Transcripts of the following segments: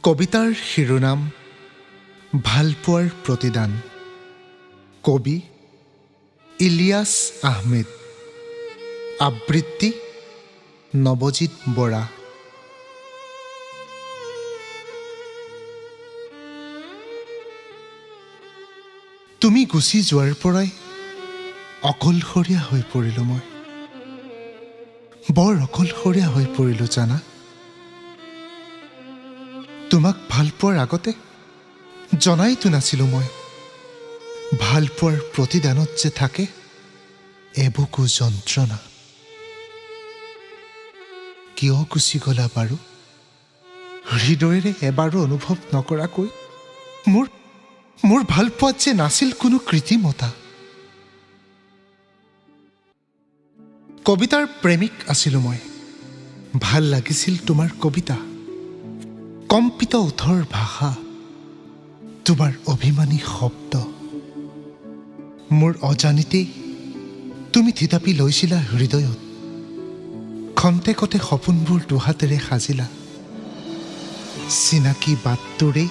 কবিতাৰ শিৰোনাম ভালপোৱাৰ প্ৰতিদান। কবি ইলিয়াছ আহমেদ। আবৃত্তি নৱজিৎ বৰা। তুমি গুচি যোৱাৰ পৰাই অকলশৰীয়া হৈ পৰিলোঁ মই। বৰ অকলশৰীয়া হৈ পৰিলোঁ জানা। তোমাক ভাল পোৱাৰ আগতে জনাইতো নাছিলোঁ মই, ভাল পোৱাৰ প্ৰতিদানত যে থাকে এবুকু যন্ত্ৰণা। কিয় গুচি গলা বাৰু হৃদয়েৰে এবাৰো অনুভৱ নকৰাকৈ? মোৰ ভাল পোৱাত যে নাছিল কোনো কৃত্ৰিমতা। কবিতাৰ প্ৰেমিক আছিলোঁ মই, ভাল লাগিছিল তোমাৰ কবিতা, কম্পিত ওঠৰ ভাষা, তোমাৰ অভিমানী শব্দ। মোৰ অজানিতেই তুমি থিতাপি লৈছিলা হৃদয়ত, খন্তেকতে সপোনবোৰ দুহাতেৰে সাজিলা। চিনাকি বাটটোৰে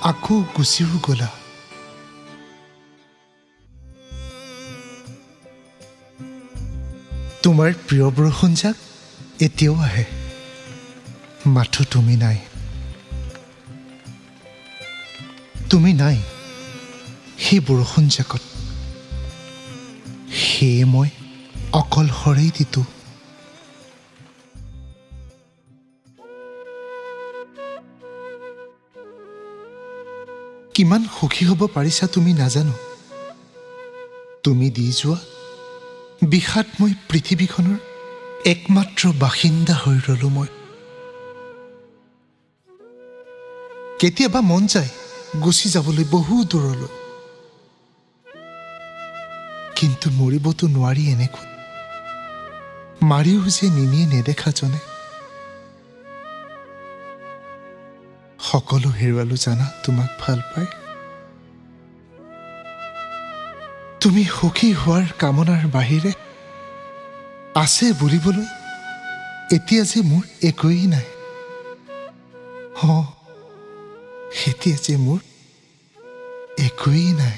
আকৌ গুচিও গলা। তোমাৰ প্ৰিয় বৰষুণজাক এতিয়াও আহে, মাথো তুমি নাই। তুমি নাই সেই বৰষুণজাকত, সেয়ে মই অকলশৰেই দিতো। কিমান সুখী হ'ব পাৰিছা তুমি নাজানো। তুমি দি যোৱা বিষাদময় পৃথিৱীখনৰ একমাত্ৰ বাসিন্দা হৈ ৰলো মই। কেতিয়াবা মন যায় গুচি যাবলৈ বহু দূৰলৈ, কিন্তু মৰিবতো নোৱাৰি এনেকৈ, মাৰিও যে নিনিয়ে নেদেখাজনে। সকলো হেৰুৱালো জানা তোমাক ভাল পাই। তুমি সুখী হোৱাৰ কামনাৰ বাহিৰে আছে বুলিবলৈ এতিয়া যে মোৰ একোৱেই নাই। এতিয়া যে মোৰ একোৱেই নাই।